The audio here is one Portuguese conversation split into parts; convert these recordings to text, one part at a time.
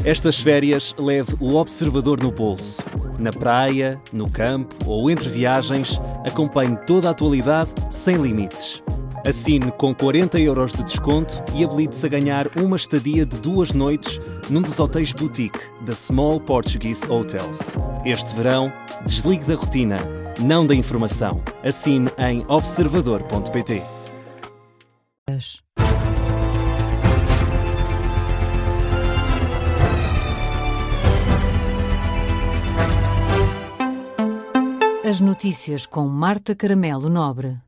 Estas férias leve o Observador no bolso. Na praia, no campo ou entre viagens, acompanhe toda a atualidade sem limites. Assine com 40€ de desconto e habilite-se a ganhar uma estadia de 2 noites num dos hotéis boutique da Small Portuguese Hotels. Este verão, desligue da rotina, não da informação. Assine em observador.pt. As notícias com Marta Caramelo Nobre.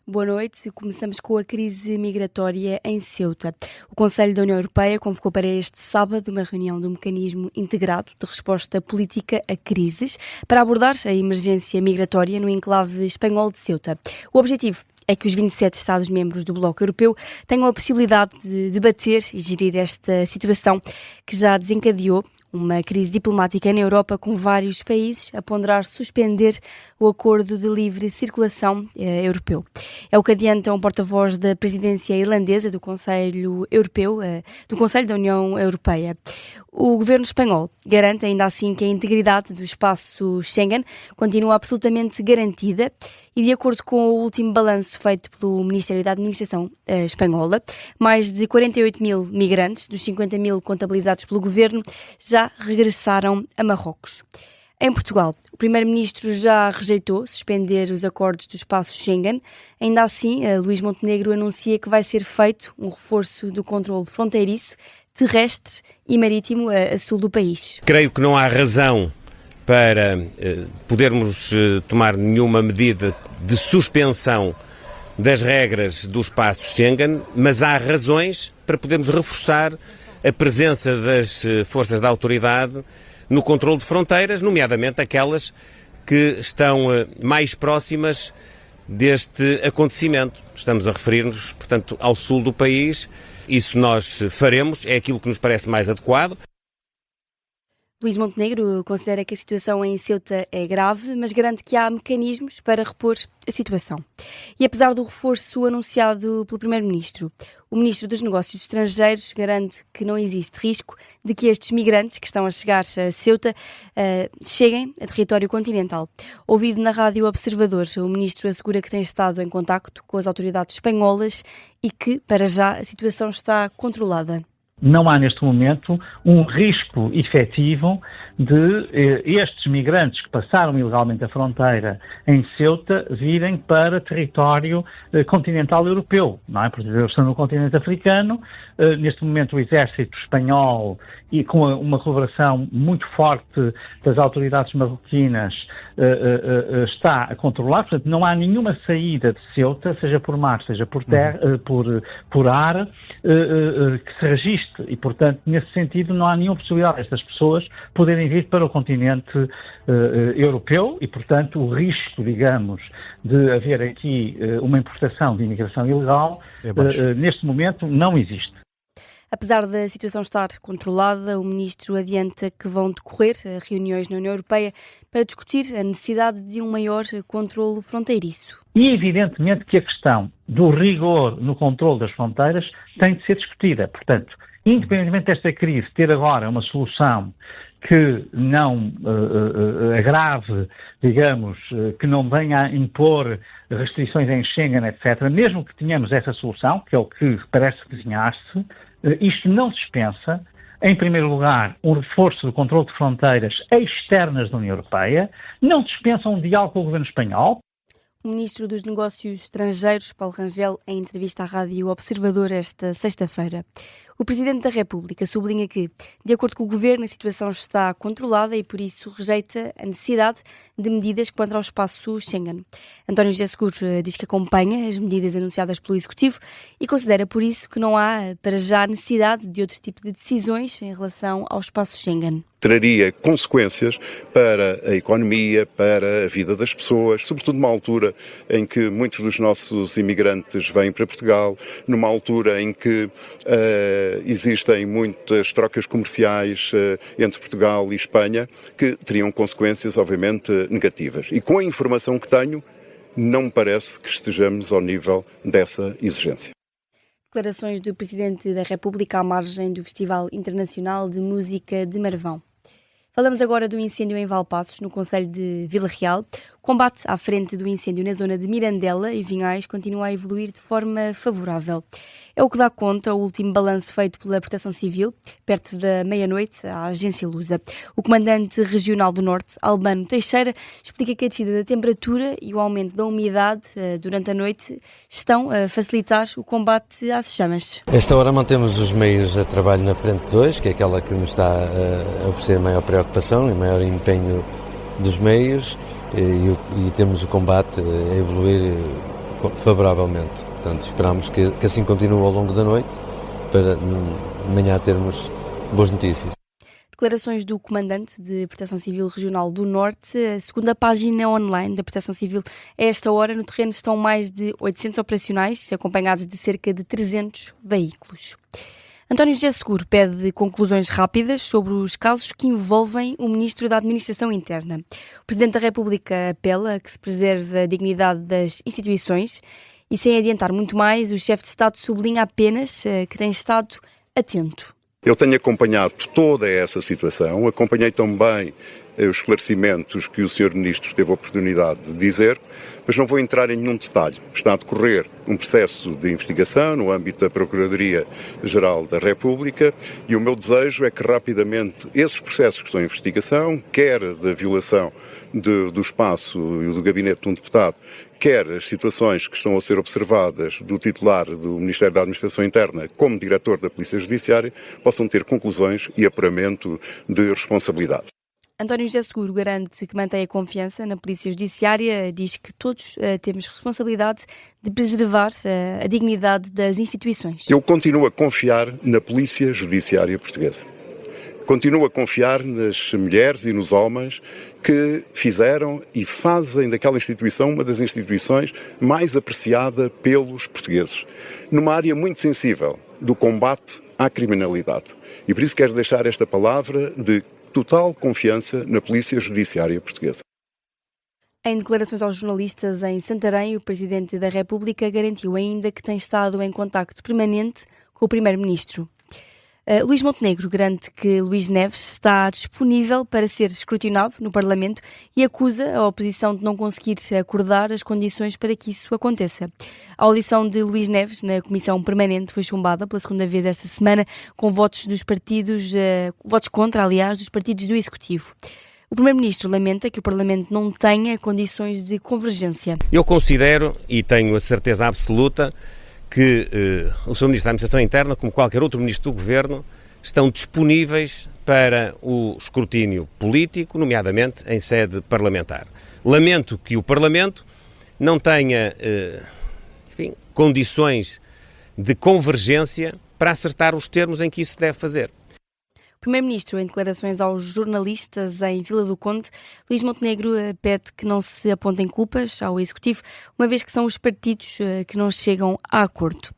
Boa noite. Começamos com a crise migratória em Ceuta. O Conselho da União Europeia convocou para este sábado uma reunião do Mecanismo Integrado de Resposta Política a Crises para abordar a emergência migratória no enclave espanhol de Ceuta. O objetivo é que os 27 Estados-membros do Bloco Europeu tenham a possibilidade de debater e gerir esta situação que já desencadeou uma crise diplomática na Europa, com vários países a ponderar suspender o acordo de livre circulação europeu. É o que adianta um porta-voz da presidência irlandesa do Conselho Europeu, do Conselho da União Europeia. O governo espanhol garante ainda assim que a integridade do espaço Schengen continua absolutamente garantida e, de acordo com o último balanço feito pelo Ministério da Administração espanhola, mais de 48 mil migrantes, dos 50 mil contabilizados pelo governo, já regressaram a Marrocos. Em Portugal, o primeiro-ministro já rejeitou suspender os acordos do espaço Schengen. Ainda assim, Luís Montenegro anuncia que vai ser feito um reforço do controle fronteiriço, terrestre e marítimo a sul do país. Creio que não há razão para podermos tomar nenhuma medida de suspensão das regras do espaço Schengen, mas há razões para podermos reforçar a presença das forças da autoridade no controle de fronteiras, nomeadamente aquelas que estão mais próximas deste acontecimento. Estamos a referir-nos, portanto, ao sul do país. Isso nós faremos, é aquilo que nos parece mais adequado. Luís Montenegro considera que a situação em Ceuta é grave, mas garante que há mecanismos para repor a situação. E apesar do reforço anunciado pelo Primeiro-Ministro, o Ministro dos Negócios Estrangeiros garante que não existe risco de que estes migrantes que estão a chegar a Ceuta cheguem a território continental. Ouvido na Rádio Observador, o Ministro assegura que tem estado em contacto com as autoridades espanholas e que, para já, a situação está controlada. Não há neste momento um risco efetivo de estes migrantes que passaram ilegalmente a fronteira em Ceuta virem para território continental europeu, não é? Porque eles estão no continente africano. Neste momento o exército espanhol, e com uma colaboração muito forte das autoridades marroquinas, está a controlar. Portanto, não há nenhuma saída de Ceuta, seja por mar, seja por terra, por ar, que se registre. E, portanto, nesse sentido, não há nenhuma possibilidade destas pessoas poderem vir para o continente europeu e, portanto, o risco, digamos, de haver aqui uma importação de imigração ilegal, neste momento, não existe. Apesar da situação estar controlada, o Ministro adianta que vão decorrer reuniões na União Europeia para discutir a necessidade de um maior controlo fronteiriço. E, evidentemente, que a questão do rigor no controlo das fronteiras tem de ser discutida. Portanto, independentemente desta crise ter agora uma solução que não agrave, digamos, que não venha a impor restrições em Schengen, etc., mesmo que tenhamos essa solução, que é o que parece desenhar-se, isto não dispensa, em primeiro lugar, um reforço do controle de fronteiras externas da União Europeia, não dispensa um diálogo com o governo espanhol. O Ministro dos Negócios Estrangeiros, Paulo Rangel, em entrevista à Rádio Observador esta sexta-feira. O Presidente da República sublinha que, de acordo com o Governo, a situação está controlada e, por isso, rejeita a necessidade de medidas contra o espaço Schengen. António José Seguro diz que acompanha as medidas anunciadas pelo Executivo e considera, por isso, que não há, para já, necessidade de outro tipo de decisões em relação ao espaço Schengen. Traria consequências para a economia, para a vida das pessoas, sobretudo numa altura em que muitos dos nossos imigrantes vêm para Portugal, numa altura em que existem muitas trocas comerciais entre Portugal e Espanha, que teriam consequências, obviamente, negativas. E com a informação que tenho, não me parece que estejamos ao nível dessa exigência. declarações do Presidente da República à margem do Festival Internacional de Música de Marvão. Falamos agora do incêndio em Valpaços, no concelho de Vila Real. O combate à frente do incêndio na zona de Mirandela e Vinhais continua a evoluir de forma favorável. É o que dá conta o último balanço feito pela Proteção Civil, perto da meia-noite, à agência Lusa. O comandante regional do Norte, Albano Teixeira, explica que a descida da temperatura e o aumento da umidade durante a noite estão a facilitar o combate às chamas. Esta hora mantemos os meios de trabalho na frente 2, que é aquela que nos está a oferecer maior preocupação e maior empenho dos meios, e temos o combate a evoluir favoravelmente. Portanto, esperamos que assim continue ao longo da noite, para amanhã termos boas notícias. Declarações do comandante de Proteção Civil Regional do Norte. Segundo a página online da Proteção Civil, a esta hora no terreno estão mais de 800 operacionais, acompanhados de cerca de 300 veículos. António José Seguro pede conclusões rápidas sobre os casos que envolvem o Ministro da Administração Interna. O Presidente da República apela a que se preserve a dignidade das instituições e, sem adiantar muito mais, o chefe de Estado sublinha apenas que tem estado atento. Eu tenho acompanhado toda essa situação, acompanhei também os esclarecimentos que o Sr. Ministro teve a oportunidade de dizer, mas não vou entrar em nenhum detalhe. Está a decorrer um processo de investigação no âmbito da Procuradoria-Geral da República e o meu desejo é que rapidamente esses processos que estão em investigação, quer da violação do espaço e do gabinete de um deputado, quer as situações que estão a ser observadas do titular do Ministério da Administração Interna como diretor da Polícia Judiciária, possam ter conclusões e apuramento de responsabilidade. António José Seguro garante que mantém a confiança na Polícia Judiciária, diz que todos temos responsabilidade de preservar a dignidade das instituições. Eu continuo a confiar na Polícia Judiciária portuguesa. Continuo a confiar nas mulheres e nos homens que fizeram e fazem daquela instituição uma das instituições mais apreciada pelos portugueses, numa área muito sensível do combate à criminalidade. E por isso quero deixar esta palavra de total confiança na Polícia Judiciária portuguesa. Em declarações aos jornalistas em Santarém, o Presidente da República garantiu ainda que tem estado em contacto permanente com o Primeiro-Ministro. Luís Montenegro garante que Luís Neves está disponível para ser escrutinado no Parlamento e acusa a oposição de não conseguir acordar as condições para que isso aconteça. A audição de Luís Neves na Comissão Permanente foi chumbada pela segunda vez esta semana com votos dos partidos, votos contra, aliás, dos partidos do Executivo. O Primeiro-Ministro lamenta que o Parlamento não tenha condições de convergência. Eu considero, e tenho a certeza absoluta, que o Sr. Ministro da Administração Interna, como qualquer outro Ministro do Governo, estão disponíveis para o escrutínio político, nomeadamente em sede parlamentar. Lamento que o Parlamento não tenha, condições de convergência para acertar os termos em que isso deve fazer. O Primeiro-Ministro, em declarações aos jornalistas em Vila do Conde, Luís Montenegro pede que não se apontem culpas ao Executivo, uma vez que são os partidos que não chegam a acordo.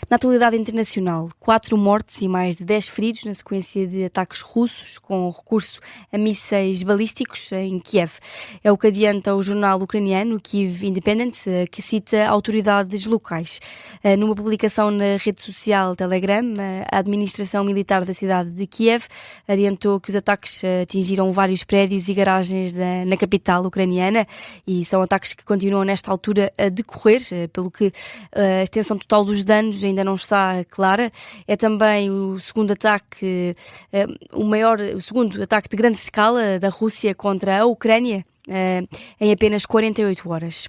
Na atualidade internacional, 4 mortes e mais de 10 feridos na sequência de ataques russos com recurso a mísseis balísticos em Kiev. É o que adianta o jornal ucraniano Kyiv Independent, que cita autoridades locais. Numa publicação na rede social Telegram, a administração militar da cidade de Kiev adiantou que os ataques atingiram vários prédios e garagens na capital ucraniana e são ataques que continuam nesta altura a decorrer, pelo que a extensão total dos danos ainda não está clara. É também o segundo ataque, o segundo ataque de grande escala da Rússia contra a Ucrânia em apenas 48 horas.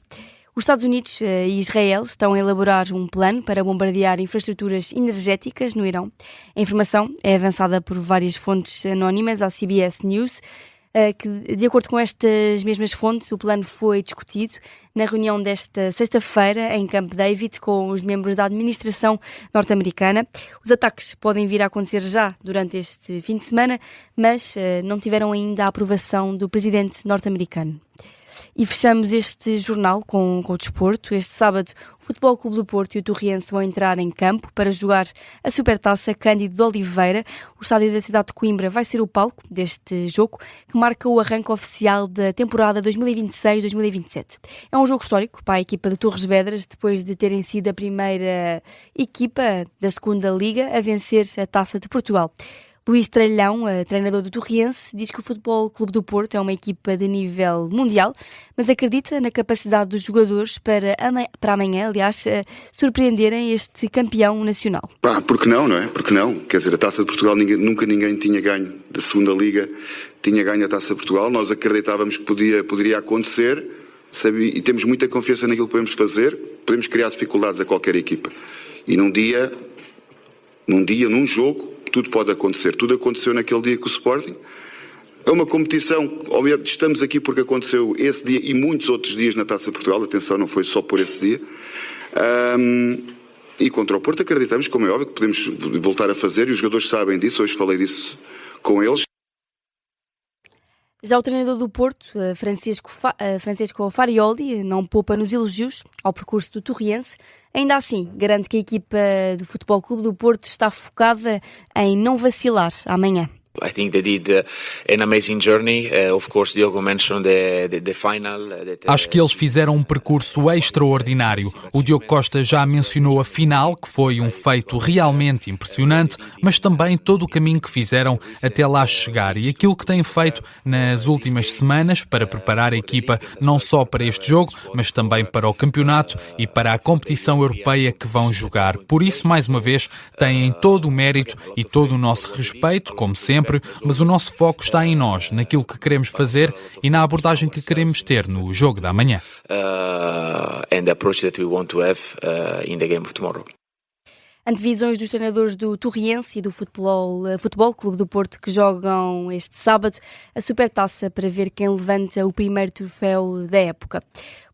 Os Estados Unidos e Israel estão a elaborar um plano para bombardear infraestruturas energéticas no Irão. A informação é avançada por várias fontes anónimas à CBS News, que, de acordo com estas mesmas fontes, o plano foi discutido na reunião desta sexta-feira em Camp David com os membros da administração norte-americana. Os ataques podem vir a acontecer já durante este fim de semana, mas não tiveram ainda a aprovação do presidente norte-americano. E fechamos este jornal com o desporto. Este sábado, o Futebol Clube do Porto e o Torriense vão entrar em campo para jogar a Supertaça Cândido de Oliveira. O estádio da cidade de Coimbra vai ser o palco deste jogo, que marca o arranque oficial da temporada 2026-2027. É um jogo histórico para a equipa de Torres Vedras, depois de terem sido a primeira equipa da segunda Liga a vencer a Taça de Portugal. Luís Tralhão, treinador do Torriense, diz que o Futebol Clube do Porto é uma equipa de nível mundial, mas acredita na capacidade dos jogadores para amanhã, surpreenderem este campeão nacional. Porque não é? Porque não? Quer dizer, a Taça de Portugal nunca ninguém tinha ganho da segunda Liga, tinha ganho a Taça de Portugal. Nós acreditávamos que poderia acontecer, e temos muita confiança naquilo que podemos fazer. Podemos criar dificuldades a qualquer equipa. E num jogo, tudo pode acontecer. Tudo aconteceu naquele dia com o Sporting. É uma competição, obviamente estamos aqui porque aconteceu esse dia e muitos outros dias na Taça de Portugal. Atenção, não foi só por esse dia. E contra o Porto acreditamos, como é óbvio, que podemos voltar a fazer, e os jogadores sabem disso. Hoje falei disso com eles. Já o treinador do Porto, Francesco Farioli, não poupa nos elogios ao percurso do Torriense. Ainda assim, garante que a equipa do Futebol Clube do Porto está focada em não vacilar amanhã. I think they did an amazing journey. Of course, Diogo mentioned the final. Acho que eles fizeram um percurso extraordinário. O Diogo Costa já mencionou a final, que foi um feito realmente impressionante, mas também todo o caminho que fizeram até lá chegar e aquilo que têm feito nas últimas semanas para preparar a equipa não só para este jogo, mas também para o campeonato e para a competição europeia que vão jogar. Por isso, mais uma vez, têm todo o mérito e todo o nosso respeito, como sempre, mas o nosso foco está em nós, naquilo que queremos fazer e na abordagem que queremos ter no jogo da manhã. And the approach that we want to have in the game of tomorrow. Antevisões dos treinadores do Torriense e do Futebol Clube do Porto, que jogam este sábado a Supertaça para ver quem levanta o primeiro troféu da época.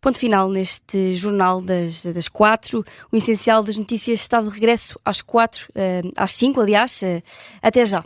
Ponto final neste jornal das 4. O essencial das notícias está de regresso às 5, aliás. Até já.